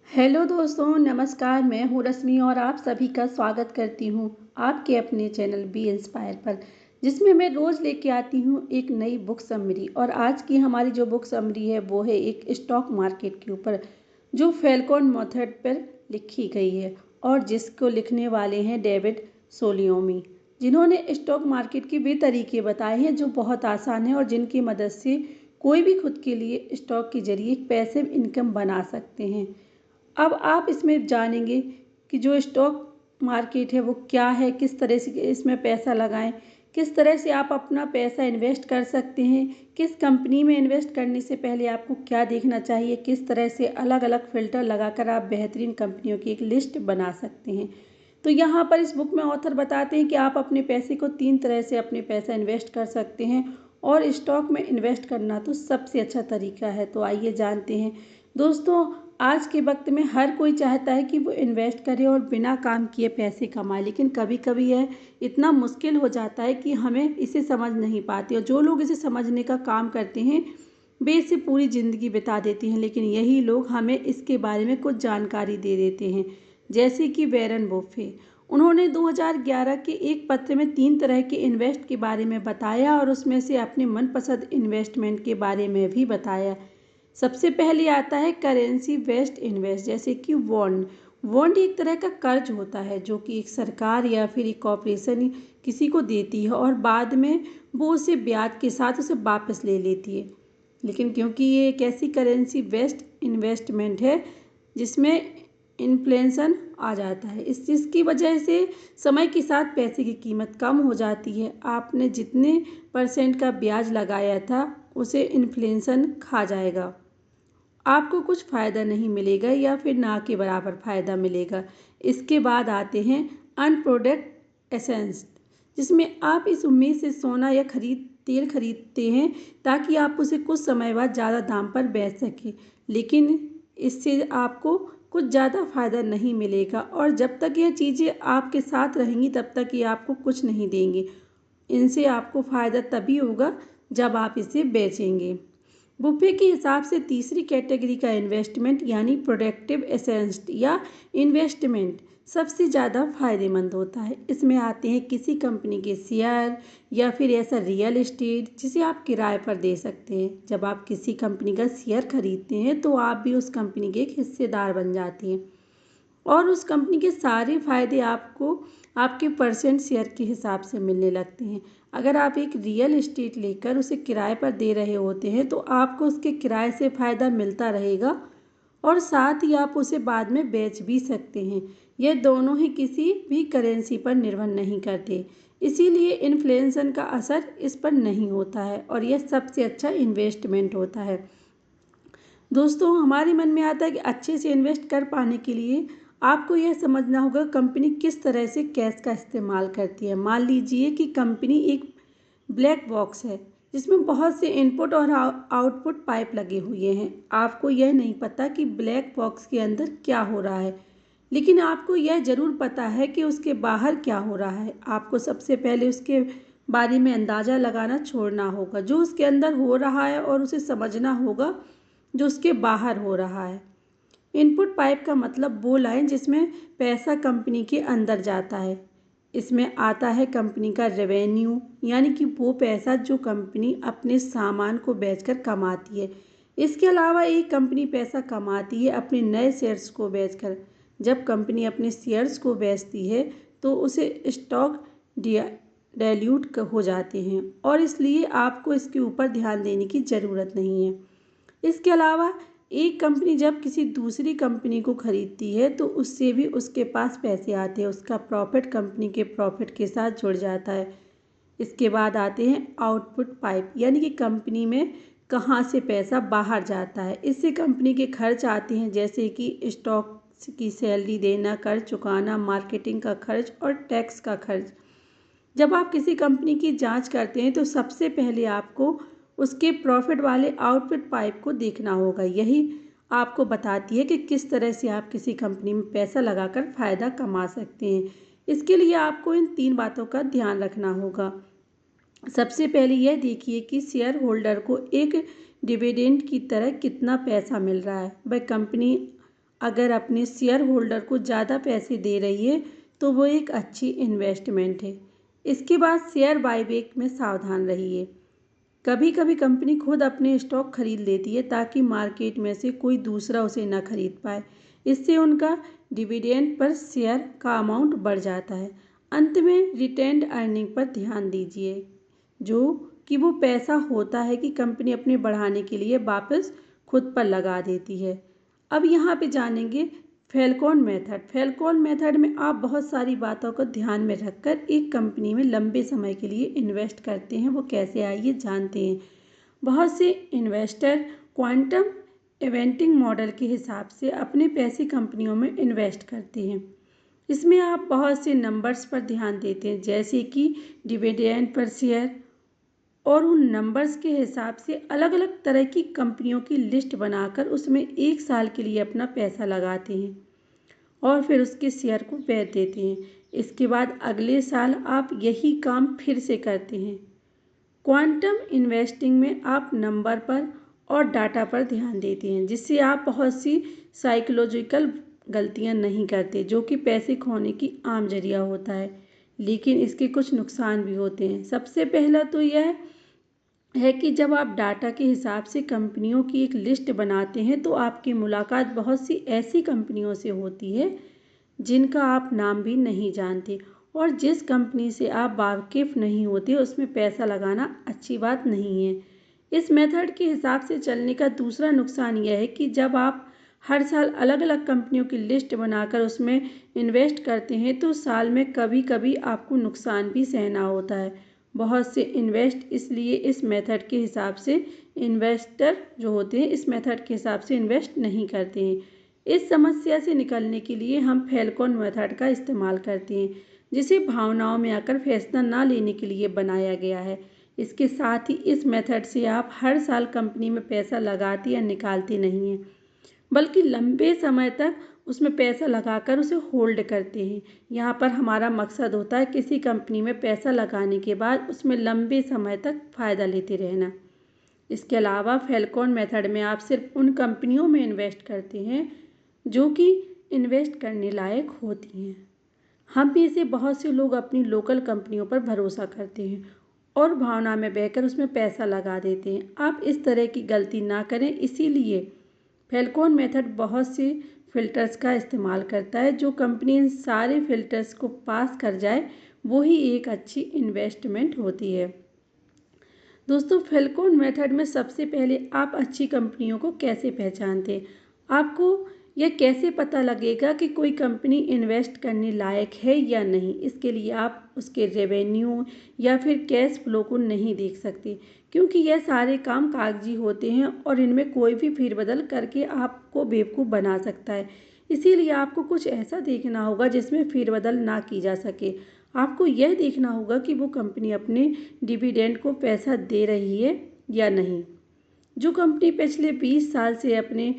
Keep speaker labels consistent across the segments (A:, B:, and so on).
A: Hello दोस्तों, नमस्कार। मैं हूँ रश्मि और आप सभी का स्वागत करती हूँ आपके अपने चैनल बी इंस्पायर पर, जिसमें मैं रोज़ लेके आती हूँ एक नई बुक समरी। और आज की हमारी जो बुक समरी है वो है एक स्टॉक मार्केट के ऊपर, जो फैल्कन मेथड पर लिखी गई है और जिसको लिखने वाले हैं डेविड सोलियोमी, जिन्होंने स्टॉक मार्केट के वे तरीके बताए हैं जो बहुत आसान है और जिनकी मदद से कोई भी खुद के लिए स्टॉक के जरिए पैसिव इनकम बना सकते हैं। अब आप इसमें जानेंगे कि जो स्टॉक मार्केट है वो क्या है, किस तरह से इसमें पैसा लगाएं, किस तरह से आप अपना पैसा इन्वेस्ट कर सकते हैं, किस कंपनी में इन्वेस्ट करने से पहले आपको क्या देखना चाहिए, किस तरह से अलग अलग फ़िल्टर लगाकर आप बेहतरीन कंपनियों की एक लिस्ट बना सकते हैं। तो यहाँ पर इस बुक में ऑथर बताते हैं कि आप अपने पैसे को 3 तरह से अपने पैसा इन्वेस्ट कर सकते हैं और स्टॉक में इन्वेस्ट करना तो सबसे अच्छा तरीका है। तो आइए जानते हैं। दोस्तों, आज के वक्त में हर कोई चाहता है कि वो इन्वेस्ट करे और बिना काम किए पैसे कमाए, लेकिन कभी कभी यह इतना मुश्किल हो जाता है कि हमें इसे समझ नहीं पाते, और जो लोग इसे समझने का काम करते हैं वे इसे पूरी ज़िंदगी बिता देते हैं, लेकिन यही लोग हमें इसके बारे में कुछ जानकारी दे देते हैं। जैसे कि वॉरेन बफे, उन्होंने 2011 के एक पत्र में 3 तरह के इन्वेस्ट के बारे में बताया और उसमें से अपने मनपसंद इन्वेस्टमेंट के बारे में भी बताया। सबसे पहले आता है करेंसी बेस्ड इन्वेस्ट, जैसे कि बॉन्ड। बॉन्ड एक तरह का कर्ज होता है जो कि एक सरकार या फिर एक कॉरपोरेशन किसी को देती है और बाद में वो उसे ब्याज के साथ उसे वापस ले लेती है। लेकिन क्योंकि ये एक ऐसी करेंसी बेस्ड इन्वेस्टमेंट है जिसमें इन्फ्लेशन आ जाता है, इस चीज़ की वजह से समय के साथ पैसे की कीमत कम हो जाती है। आपने जितने परसेंट का ब्याज लगाया था उसे इन्फ्लेशन खा जाएगा, आपको कुछ फ़ायदा नहीं मिलेगा या फिर ना के बराबर फ़ायदा मिलेगा। इसके बाद आते हैं अनप्रोडक्ट एसेंस, जिसमें आप इस उम्मीद से सोना या तेल खरीदते हैं ताकि आप उसे कुछ समय बाद ज़्यादा दाम पर बेच सकें, लेकिन इससे आपको कुछ ज़्यादा फ़ायदा नहीं मिलेगा और जब तक यह चीज़ें आपके साथ रहेंगी तब तक ये आपको कुछ नहीं देंगे। इनसे आपको फ़ायदा तभी होगा जब आप इसे बेचेंगे। बुफे के हिसाब से तीसरी कैटेगरी का इन्वेस्टमेंट यानी प्रोडक्टिव एसेट या इन्वेस्टमेंट सबसे ज़्यादा फायदेमंद होता है। इसमें आते हैं किसी कंपनी के शेयर या फिर ऐसा रियल एस्टेट जिसे आप किराए पर दे सकते हैं। जब आप किसी कंपनी का शेयर खरीदते हैं तो आप भी उस कंपनी के एक हिस्सेदार बन जाते हैं और उस कंपनी के सारे फायदे आपको आपके परसेंट शेयर के हिसाब से मिलने लगते हैं। अगर आप एक रियल एस्टेट लेकर उसे किराए पर दे रहे होते हैं तो आपको उसके किराए से फ़ायदा मिलता रहेगा और साथ ही आप उसे बाद में बेच भी सकते हैं। यह दोनों ही किसी भी करेंसी पर निर्भर नहीं करते, इसीलिए इन्फ्लेशन का असर इस पर नहीं होता है और यह सबसे अच्छा इन्वेस्टमेंट होता है। दोस्तों, हमारे मन में आता है कि अच्छे से इन्वेस्ट कर पाने के लिए आपको यह समझना होगा कंपनी किस तरह से कैश का इस्तेमाल करती है। मान लीजिए कि कंपनी एक ब्लैक बॉक्स है जिसमें बहुत से इनपुट और आउटपुट पाइप लगे हुए हैं। आपको यह नहीं पता कि ब्लैक बॉक्स के अंदर क्या हो रहा है, लेकिन आपको यह ज़रूर पता है कि उसके बाहर क्या हो रहा है। आपको सबसे पहले उसके बारे में अंदाज़ा लगाना छोड़ना होगा जो उसके अंदर हो रहा है और उसे समझना होगा जो उसके बाहर हो रहा है। इनपुट पाइप का मतलब वो लाइन जिसमें पैसा कंपनी के अंदर जाता है। इसमें आता है कंपनी का रेवेन्यू, यानी कि वो पैसा जो कंपनी अपने सामान को बेचकर कमाती है। इसके अलावा एक कंपनी पैसा कमाती है अपने नए शेयर्स को बेचकर। जब कंपनी अपने शेयर्स को बेचती है तो उसे स्टॉक डाइल्यूट हो जाते हैं और इसलिए आपको इसके ऊपर ध्यान देने की ज़रूरत नहीं है। इसके अलावा एक कंपनी जब किसी दूसरी कंपनी को खरीदती है तो उससे भी उसके पास पैसे आते हैं, उसका प्रॉफिट कंपनी के प्रॉफिट के साथ जुड़ जाता है। इसके बाद आते हैं आउटपुट पाइप, यानी कि कंपनी में कहाँ से पैसा बाहर जाता है। इससे कंपनी के खर्च आते हैं जैसे कि स्टॉक की सैलरी देना, कर चुकाना, मार्केटिंग का खर्च और टैक्स का खर्च। जब आप किसी कंपनी की जांच करते हैं तो सबसे पहले आपको उसके प्रॉफिट वाले आउटपुट पाइप को देखना होगा। यही आपको बताती है कि किस तरह से आप किसी कंपनी में पैसा लगाकर फ़ायदा कमा सकते हैं। इसके लिए आपको इन 3 बातों का ध्यान रखना होगा। सबसे पहले यह देखिए कि शेयर होल्डर को एक डिविडेंड की तरह कितना पैसा मिल रहा है। वह कंपनी अगर अपने शेयर होल्डर को ज़्यादा पैसे दे रही है तो वो एक अच्छी इन्वेस्टमेंट है। इसके बाद शेयर बायबैक में सावधान रहिए। कभी कभी कंपनी खुद अपने स्टॉक खरीद लेती है ताकि मार्केट में से कोई दूसरा उसे न खरीद पाए। इससे उनका डिविडेंड पर शेयर का अमाउंट बढ़ जाता है। अंत में रिटेन्ड अर्निंग पर ध्यान दीजिए, जो कि वो पैसा होता है कि कंपनी अपने बढ़ाने के लिए वापस खुद पर लगा देती है। अब यहाँ पे जानेंगे फैल्कॉन मेथड। फैल्कॉन मेथड में आप बहुत सारी बातों को ध्यान में रखकर एक कंपनी में लंबे समय के लिए इन्वेस्ट करते हैं। वो कैसे, आइए जानते हैं। बहुत से इन्वेस्टर क्वांटम इवेंटिंग मॉडल के हिसाब से अपने पैसे कंपनियों में इन्वेस्ट करते हैं। इसमें आप बहुत से नंबर्स पर ध्यान देते हैं, जैसे कि डिविडेंड पर शेयर, और उन नंबर्स के हिसाब से अलग अलग तरह की कंपनियों की लिस्ट बनाकर उसमें 1 साल के लिए अपना पैसा लगाते हैं और फिर उसके शेयर को बेच देते हैं। इसके बाद अगले साल आप यही काम फिर से करते हैं। क्वांटम इन्वेस्टिंग में आप नंबर पर और डाटा पर ध्यान देते हैं, जिससे आप बहुत सी साइकोलॉजिकल गलतियां नहीं करते, जो कि पैसे खोने की आम जरिया होता है। लेकिन इसके कुछ नुकसान भी होते हैं। सबसे पहला तो यह है कि जब आप डाटा के हिसाब से कंपनियों की एक लिस्ट बनाते हैं तो आपकी मुलाकात बहुत सी ऐसी कंपनियों से होती है जिनका आप नाम भी नहीं जानते, और जिस कंपनी से आप वाकिफ नहीं होते उसमें पैसा लगाना अच्छी बात नहीं है। इस मेथड के हिसाब से चलने का दूसरा नुकसान यह है कि जब आप हर साल अलग अलग कंपनियों की लिस्ट बनाकर उसमें इन्वेस्ट करते हैं तो साल में कभी कभी आपको नुकसान भी सहना होता है। बहुत से इन्वेस्ट इसलिए इस मेथड के हिसाब से इन्वेस्टर जो होते हैं इस मेथड के हिसाब से इन्वेस्ट नहीं करते हैं। इस समस्या से निकलने के लिए हम फैल्कॉन मेथड का इस्तेमाल करते हैं, जिसे भावनाओं में आकर फैसला ना लेने के लिए बनाया गया है। इसके साथ ही इस मेथड से आप हर साल कंपनी में पैसा लगाते या निकालते नहीं हैं, बल्कि लंबे समय तक उसमें पैसा लगाकर उसे होल्ड करते हैं। यहाँ पर हमारा मकसद होता है किसी कंपनी में पैसा लगाने के बाद उसमें लंबे समय तक फ़ायदा लेते रहना। इसके अलावा फैल्कॉन मेथड में आप सिर्फ उन कंपनियों में इन्वेस्ट करते हैं जो कि इन्वेस्ट करने लायक होती हैं। हम में से बहुत से लोग अपनी लोकल कंपनियों पर भरोसा करते हैं और भावना में बहकर उसमें पैसा लगा देते हैं। आप इस तरह की गलती ना करें। इसीलिए फैल्कॉन मेथड बहुत से फिल्टर्स का इस्तेमाल करता है। जो कंपनी इन सारे फिल्टर्स को पास कर जाए वही एक अच्छी इन्वेस्टमेंट होती है। दोस्तों, फैल्कॉन मेथड में सबसे पहले आप अच्छी कंपनियों को कैसे पहचानते हैं? आपको यह कैसे पता लगेगा कि कोई कंपनी इन्वेस्ट करने लायक है या नहीं? इसके लिए आप उसके रेवेन्यू या फिर कैश फ्लो को नहीं देख सकते, क्योंकि यह सारे काम कागजी होते हैं और इनमें कोई भी फेरबदल करके आपको बेवकूफ़ बना सकता है। इसीलिए आपको कुछ ऐसा देखना होगा जिसमें फेरबदल ना की जा सके। आपको यह देखना होगा कि वो कंपनी अपने डिविडेंड को पैसा दे रही है या नहीं। जो कंपनी पिछले 20 साल से अपने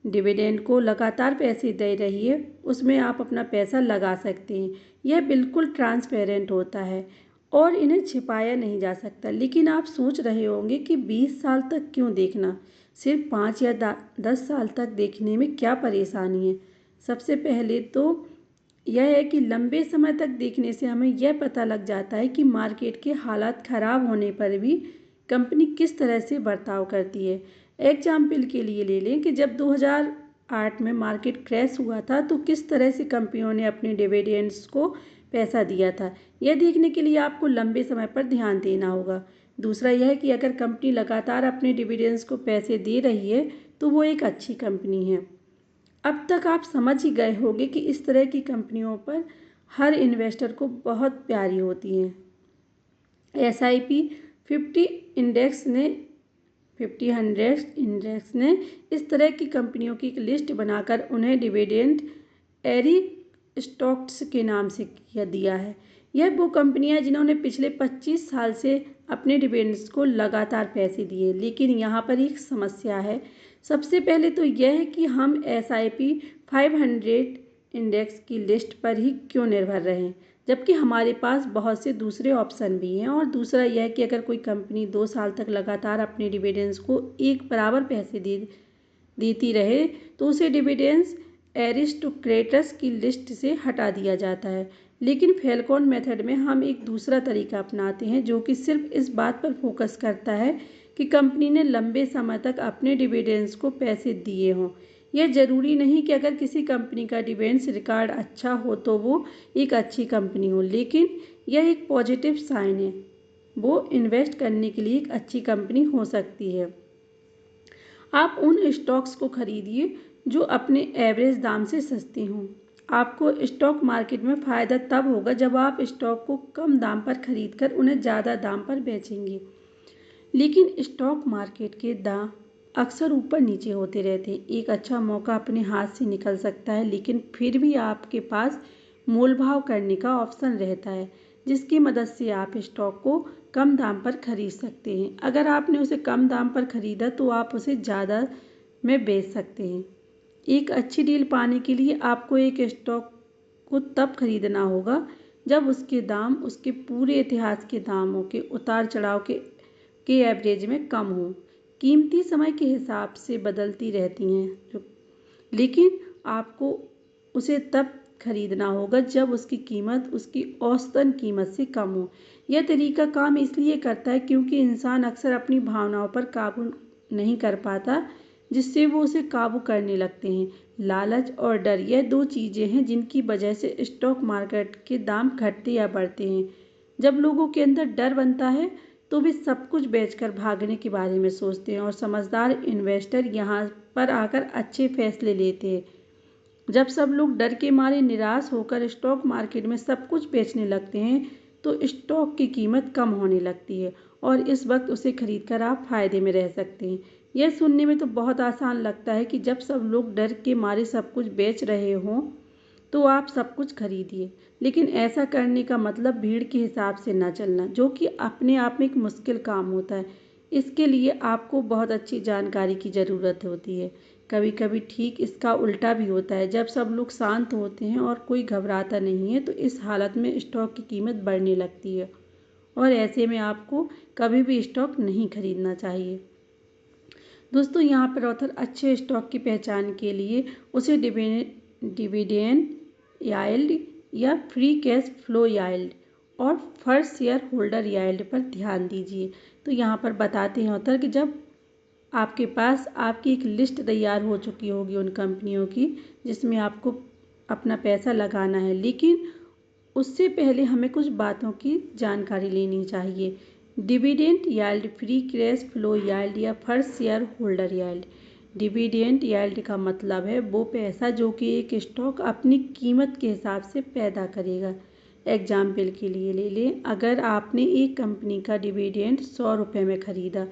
A: डिविडेंड को लगातार पैसे दे रही है उसमें आप अपना पैसा लगा सकते हैं। यह बिल्कुल ट्रांसपेरेंट होता है और इन्हें छिपाया नहीं जा सकता। लेकिन आप सोच रहे होंगे कि 20 साल तक क्यों देखना, सिर्फ 5 या 10 साल तक देखने में क्या परेशानी है? सबसे पहले तो यह है कि लंबे समय तक देखने से हमें यह पता लग जाता है कि मार्केट के हालात ख़राब होने पर भी कंपनी किस तरह से बर्ताव करती है। एग्जाम्पल के लिए ले लें कि जब 2008 में मार्केट क्रैश हुआ था तो किस तरह से कंपनियों ने अपने डिविडेंड्स को पैसा दिया था। यह देखने के लिए आपको लंबे समय पर ध्यान देना होगा। दूसरा यह है कि अगर कंपनी लगातार अपने डिविडेंड्स को पैसे दे रही है तो वो एक अच्छी कंपनी है। अब तक आप समझ ही गए होंगे कि इस तरह की कंपनियों पर हर इन्वेस्टर को बहुत प्यारी होती हैं। S&P 500 इंडेक्स ने इस तरह की कंपनियों की एक लिस्ट बनाकर उन्हें डिविडेंड एरिस्टॉक्स के नाम से दिया है। यह वो कंपनियां जिन्होंने पिछले 25 साल से अपने डिविडेंड्स को लगातार पैसे दिए। लेकिन यहाँ पर एक समस्या है। सबसे पहले तो यह है कि हम S&P 500 इंडेक्स की लिस्ट पर ही क्यों निर्भर रहें, जबकि हमारे पास बहुत से दूसरे ऑप्शन भी हैं। और दूसरा यह है कि अगर कोई कंपनी 2 साल तक लगातार अपने डिविडेंड्स को एक बराबर पैसे देती रहे तो उसे डिविडेंड्स एरिस्टोक्रेटस की लिस्ट से हटा दिया जाता है। लेकिन फैल्कॉन मेथड में हम एक दूसरा तरीका अपनाते हैं जो कि सिर्फ इस बात पर फोकस करता है कि कंपनी ने लंबे समय तक अपने डिविडेंड्स को पैसे दिए हों। यह ज़रूरी नहीं कि अगर किसी कंपनी का डिविडेंड्स रिकॉर्ड अच्छा हो तो वो एक अच्छी कंपनी हो, लेकिन यह एक पॉजिटिव साइन है। वो इन्वेस्ट करने के लिए एक अच्छी कंपनी हो सकती है। आप उन स्टॉक्स को खरीदिए जो अपने एवरेज दाम से सस्ते हों। आपको स्टॉक मार्केट में फ़ायदा तब होगा जब आप स्टॉक को कम दाम पर खरीदकर उन्हें ज़्यादा दाम पर बेचेंगे। लेकिन स्टॉक मार्केट के दाम अक्सर ऊपर नीचे होते रहते हैं। एक अच्छा मौका अपने हाथ से निकल सकता है, लेकिन फिर भी आपके पास मोल भाव करने का ऑप्शन रहता है जिसकी मदद से आप स्टॉक को कम दाम पर खरीद सकते हैं। अगर आपने उसे कम दाम पर खरीदा तो आप उसे ज़्यादा में बेच सकते हैं। एक अच्छी डील पाने के लिए आपको एक स्टॉक को तब खरीदना होगा जब उसके दाम उसके पूरे इतिहास के दामों के उतार चढ़ाव के एवरेज में कम हो। कीमती समय के हिसाब से बदलती रहती हैं, लेकिन आपको उसे तब खरीदना होगा जब उसकी कीमत उसकी औसतन कीमत से कम हो। यह तरीका काम इसलिए करता है क्योंकि इंसान अक्सर अपनी भावनाओं पर काबू नहीं कर पाता, जिससे वो उसे काबू करने लगते हैं। लालच और डर यह दो चीज़ें हैं जिनकी वजह से स्टॉक मार्केट के दाम घटते या बढ़ते हैं। जब लोगों के अंदर डर बनता है तो वे सब कुछ बेचकर भागने के बारे में सोचते हैं और समझदार इन्वेस्टर यहाँ पर आकर अच्छे फैसले लेते हैं। जब सब लोग डर के मारे निराश होकर स्टॉक मार्केट में सब कुछ बेचने लगते हैं तो स्टॉक की कीमत कम होने लगती है और इस वक्त उसे खरीदकर आप फायदे में रह सकते हैं। यह सुनने में तो बहुत आसान लगता है कि जब सब लोग डर के मारे सब कुछ बेच रहे हों तो आप सब कुछ खरीदिए, लेकिन ऐसा करने का मतलब भीड़ के हिसाब से न चलना, जो कि अपने आप में एक मुश्किल काम होता है। इसके लिए आपको बहुत अच्छी जानकारी की ज़रूरत होती है। कभी कभी ठीक इसका उल्टा भी होता है। जब सब लोग शांत होते हैं और कोई घबराता नहीं है तो इस हालत में स्टॉक की कीमत बढ़ने लगती है और ऐसे में आपको कभी भी स्टॉक नहीं खरीदना चाहिए। दोस्तों, यहाँ पर ऑथर अच्छे स्टॉक की पहचान के लिए उसे डिविडेंड याइल्ड या फ्री कैश फ्लो याइल्ड और फर्स्ट शेयर होल्डर याइल्ड पर ध्यान दीजिए। तो यहाँ पर बताते हैं ऑथर कि जब आपके पास आपकी एक लिस्ट तैयार हो चुकी होगी उन कंपनियों की जिसमें आपको अपना पैसा लगाना है, लेकिन उससे पहले हमें कुछ बातों की जानकारी लेनी चाहिए। डिविडेंड याइल्ड, फ्री कैश फ्लो याइल्ड या फर्स्ट शेयर होल्डर याइल्ड। डिविडेंड याइल्ड का मतलब है वो पैसा जो कि एक स्टॉक अपनी कीमत के हिसाब से पैदा करेगा। एग्जाम्पल के लिए ले लें, अगर आपने एक कंपनी का डिविडेंड 100 रुपये में ख़रीदा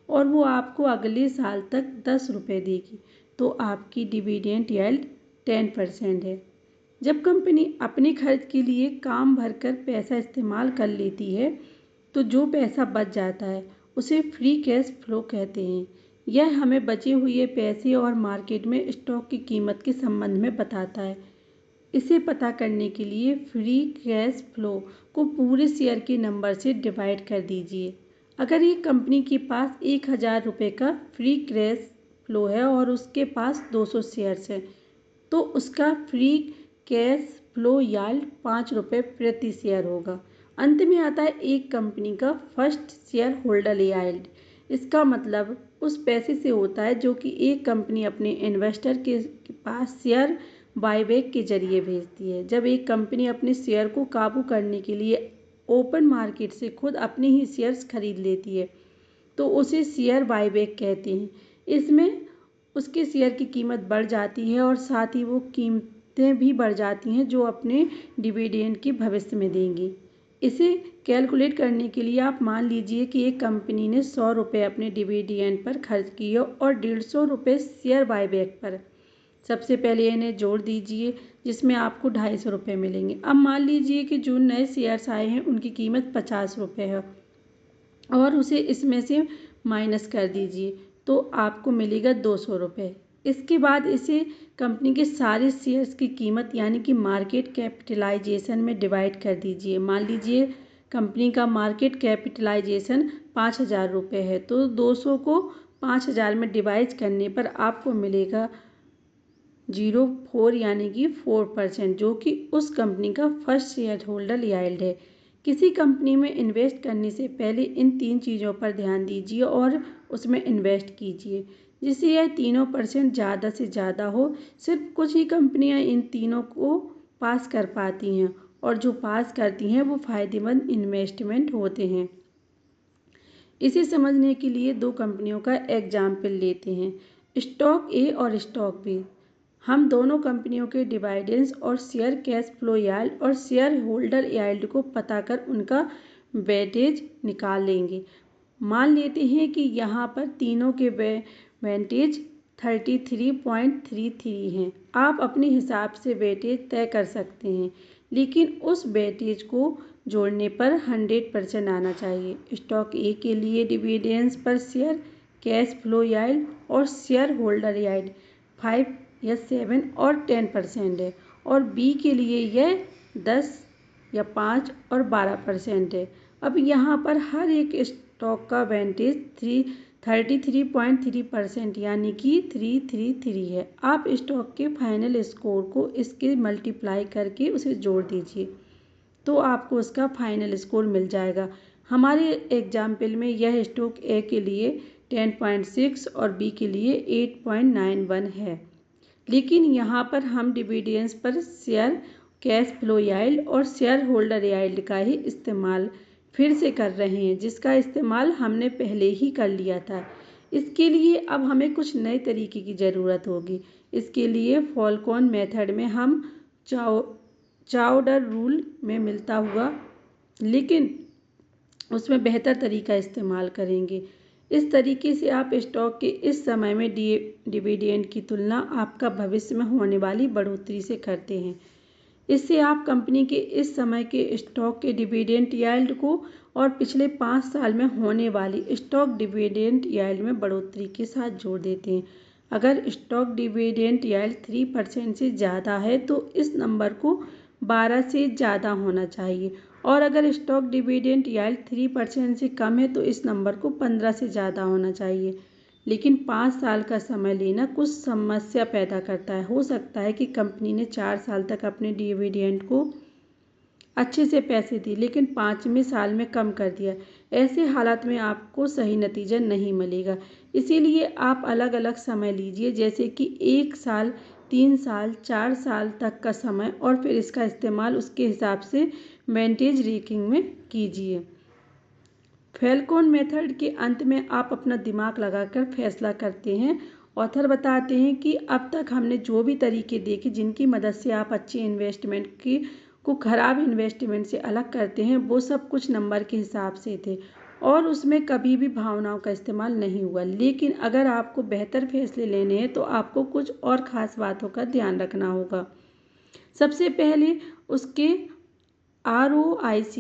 A: और वो आपको अगले साल तक 10 रुपये देगी तो आपकी डिविडेंड याइल्ड 10% है। जब कंपनी अपने खर्च के लिए काम भरकर पैसा इस्तेमाल कर लेती है तो जो पैसा बच जाता है उसे फ्री कैश फ्लो कहते हैं। यह हमें बचे हुए पैसे और मार्केट में स्टॉक की कीमत के संबंध में बताता है। इसे पता करने के लिए फ्री कैश फ्लो को पूरे शेयर के नंबर से डिवाइड कर दीजिए। अगर एक कंपनी के पास 1000 रुपये का फ्री कैश फ्लो है और उसके पास 200 शेयर्स हैं तो उसका फ्री कैश फ्लो याइल्ड 5 रुपये प्रति शेयर होगा। अंत में आता है एक कंपनी का फर्स्ट शेयर होल्डर याइल्ड। इसका मतलब उस पैसे से होता है जो कि एक कंपनी अपने इन्वेस्टर के पास शेयर बायबैक के जरिए भेजती है। जब एक कंपनी अपने शेयर को काबू करने के लिए ओपन मार्केट से खुद अपने ही शेयर्स खरीद लेती है तो उसे शेयर बायबैक कहते हैं। इसमें उसके शेयर की कीमत बढ़ जाती है और साथ ही वो कीमतें भी बढ़ जाती हैं जो अपने डिविडेंड के भविष्य में देंगी। इसे कैलकुलेट करने के लिए आप मान लीजिए कि एक कंपनी ने 100 रुपये अपने डिविडेंड पर खर्च किए और 150 रुपये शेयर बायबैक पर। सबसे पहले इन्हें जोड़ दीजिए जिसमें आपको 250 रुपये मिलेंगे। अब मान लीजिए कि जो नए शेयर्स आए हैं उनकी कीमत 50 रुपये है और उसे इसमें से माइनस कर दीजिए तो आपको मिलेगा 200 रुपये। इसके बाद इसे कंपनी के सारे शेयर्स की कीमत यानी कि मार्केट कैपिटलाइजेशन में डिवाइड कर दीजिए। मान लीजिए कंपनी का मार्केट कैपिटलाइजेशन 5000 रुपये है तो 200 को 5000 में डिवाइड करने पर आपको मिलेगा 0.04 यानी कि 4%, जो कि उस कंपनी का फर्स्ट शेयर होल्डर यील्ड है। किसी कंपनी में इन्वेस्ट करने से पहले इन 3 चीज़ों पर ध्यान दीजिए और उसमें इन्वेस्ट कीजिए, जिससे यह तीनों % ज़्यादा से ज़्यादा हो। सिर्फ कुछ ही कंपनियां इन तीनों को पास कर पाती हैं, और जो पास करती हैं वो फ़ायदेमंद इन्वेस्टमेंट होते हैं। इसे समझने के लिए 2 कंपनियों का एग्जाम्पल लेते हैं, स्टॉक ए और स्टॉक बी। हम दोनों कंपनियों के डिविडेंड्स और शेयर कैश फ्लो यील्ड और शेयर होल्डर यील्ड को पता कर उनका वेटेज निकाल लेंगे। मान लेते हैं कि यहाँ पर तीनों के वेटेज 33.33 हैं। आप अपने हिसाब से वेटेज तय कर सकते हैं, लेकिन उस वेटेज को जोड़ने पर 100% आना चाहिए। स्टॉक ए के लिए डिविडेंड्स पर शेयर, कैश फ्लो यील्ड और शेयर होल्डर यील्ड 5 या 7 और 10% है, और बी के लिए यह 10 या 5 और 12% है। अब यहाँ पर हर एक स्टॉक का वेटेज 33.3% यानी कि 333 है। आप स्टॉक के फाइनल स्कोर को इसके मल्टीप्लाई करके उसे जोड़ दीजिए, तो आपको उसका फाइनल स्कोर मिल जाएगा। हमारे एग्जाम्पल में यह स्टॉक ए के लिए 10.6 और बी के लिए 8.91 है। लेकिन यहाँ पर हम डिविडेंड्स पर शेयर, कैश फ्लो यील्ड और शेयर होल्डर यील्ड का ही इस्तेमाल फिर से कर रहे हैं, जिसका इस्तेमाल हमने पहले ही कर लिया था। इसके लिए अब हमें कुछ नए तरीके की ज़रूरत होगी। इसके लिए फॉल्कोन मेथड में हम चाउडर रूल में मिलता हुआ, लेकिन उसमें बेहतर तरीका इस्तेमाल करेंगे। इस तरीके से आप स्टॉक के इस समय में डिविडेंड की तुलना आपका भविष्य में होने वाली बढ़ोतरी से करते हैं। इससे आप कंपनी के इस समय के स्टॉक के डिविडेंड यील्ड को और पिछले 5 साल में होने वाली स्टॉक डिविडेंड यील्ड में बढ़ोतरी के साथ जोड़ देते हैं। अगर स्टॉक डिविडेंड यील्ड 3% से ज़्यादा है तो इस नंबर को 12 से ज़्यादा होना चाहिए, और अगर स्टॉक डिविडेंड यील्ड 3% से कम है तो इस नंबर को 15 से ज़्यादा होना चाहिए। लेकिन 5 साल का समय लेना कुछ समस्या पैदा करता है। हो सकता है कि कंपनी ने 4 साल तक अपने डिविडेंड को अच्छे से पैसे दिए, लेकिन 5वें साल में कम कर दिया। ऐसे हालात में आपको सही नतीजा नहीं मिलेगा। इसीलिए आप अलग अलग समय लीजिए, जैसे कि 1 साल, 3 साल, 4 साल तक का समय, और फिर इसका इस्तेमाल उसके हिसाब से वेटेज रैंकिंग में कीजिए। फॉल्कोन मेथड के अंत में आप अपना दिमाग लगाकर फैसला करते हैं। ऑथर बताते हैं कि अब तक हमने जो भी तरीके देखे जिनकी मदद से आप अच्छी इन्वेस्टमेंट को खराब इन्वेस्टमेंट से अलग करते हैं, वो सब कुछ नंबर के हिसाब से थे और उसमें कभी भी भावनाओं का इस्तेमाल नहीं हुआ। लेकिन अगर आपको बेहतर फैसले लेने हैं तो आपको कुछ और ख़ास बातों का ध्यान रखना होगा। सबसे पहले उसके ROIC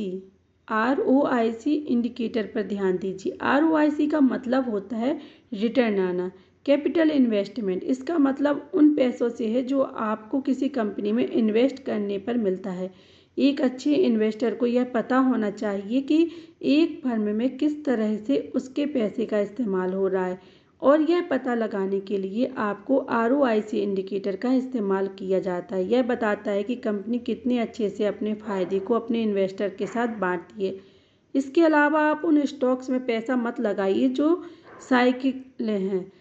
A: इंडिकेटर पर ध्यान दीजिए। ROIC का मतलब होता है रिटर्न आना, कैपिटल इन्वेस्टमेंट। इसका मतलब उन पैसों से है जो आपको किसी कंपनी में इन्वेस्ट करने पर मिलता है। एक अच्छे इन्वेस्टर को यह पता होना चाहिए कि एक फर्म में किस तरह से उसके पैसे का इस्तेमाल हो रहा है, और यह पता लगाने के लिए आपको ROIC इंडिकेटर का इस्तेमाल किया जाता है। यह बताता है कि कंपनी कितने अच्छे से अपने फ़ायदे को अपने इन्वेस्टर के साथ बांटती है। इसके अलावा आप उन स्टॉक्स में पैसा मत लगाइए जो साइकिल हैं।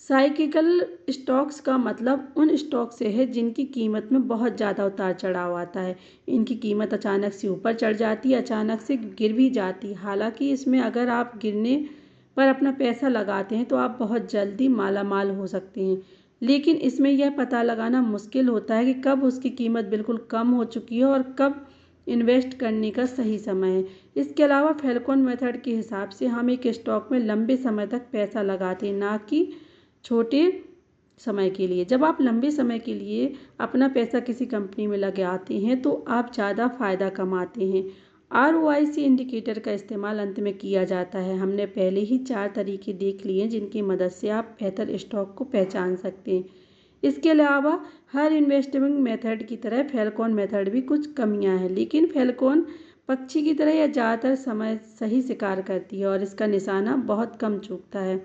A: साइकिकल स्टॉक्स का मतलब उन स्टॉक से है जिनकी कीमत में बहुत ज़्यादा उतार चढ़ाव आता है। इनकी कीमत अचानक से ऊपर चढ़ जाती है, अचानक से गिर भी जाती है। हालांकि इसमें अगर आप गिरने पर अपना पैसा लगाते हैं तो आप बहुत जल्दी मालामाल हो सकते हैं, लेकिन इसमें यह पता लगाना मुश्किल होता है कि कब उसकी कीमत बिल्कुल कम हो चुकी है और कब इन्वेस्ट करने का सही समय है। इसके अलावा फॉल्कोन मेथड के हिसाब से हम एक स्टॉक में लंबे समय तक पैसा लगाते हैं, ना कि छोटे समय के लिए। जब आप लंबे समय के लिए अपना पैसा किसी कंपनी में लगाते हैं तो आप ज़्यादा फ़ायदा कमाते हैं। ROIC इंडिकेटर का इस्तेमाल अंत में किया जाता है। हमने पहले ही 4 तरीके देख लिए हैं जिनकी मदद से आप बेहतर स्टॉक को पहचान सकते हैं। इसके अलावा हर इन्वेस्टमेंट मेथड की तरह फॉल्कोन मेथड भी कुछ कमियां हैं, लेकिन फॉल्कोन पक्षी की तरह यह ज़्यादातर समय सही शिकार करती है और इसका निशाना बहुत कम चूकता है।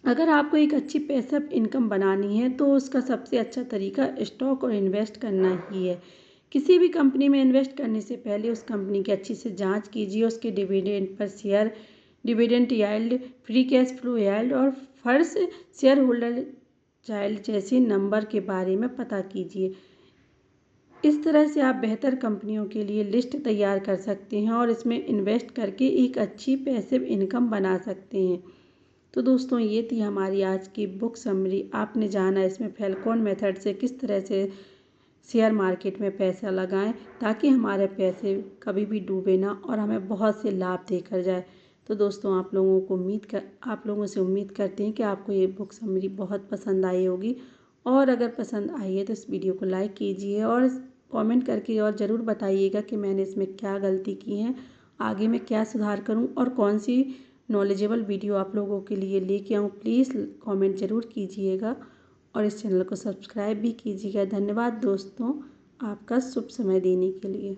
A: अगर आपको एक अच्छी पैसिव इनकम बनानी है तो उसका सबसे अच्छा तरीका स्टॉक और इन्वेस्ट करना ही है। किसी भी कंपनी में इन्वेस्ट करने से पहले उस कंपनी की अच्छी से जांच कीजिए, उसके dividend per share, dividend yield, free cash flow yield और फर्स्ट शेयर होल्डर चाइल्ड जैसे नंबर के बारे में पता कीजिए। इस तरह से आप बेहतर कंपनियों के लिए लिस्ट तैयार कर सकते हैं और इसमें इन्वेस्ट करके एक अच्छी पैसिव इनकम बना सकते हैं। तो दोस्तों, ये थी हमारी आज की बुक समरी। आपने जाना इसमें फैल्कॉन मेथड से किस तरह से शेयर मार्केट में पैसा लगाएं ताकि हमारे पैसे कभी भी डूबे ना और हमें बहुत से लाभ देकर जाए। तो दोस्तों, आप लोगों से उम्मीद करते हैं कि आपको ये बुक समरी बहुत पसंद आई होगी, और अगर पसंद आई है तो इस वीडियो को लाइक कीजिए और कमेंट करके और ज़रूर बताइएगा कि मैंने इसमें क्या गलती की है, आगे मैं क्या सुधार करूं और कौन सी नॉलेजेबल वीडियो आप लोगों के लिए लेके आऊँ। प्लीज़ कमेंट ज़रूर कीजिएगा और इस चैनल को सब्सक्राइब भी कीजिएगा। धन्यवाद दोस्तों, आपका शुभ समय देने के लिए।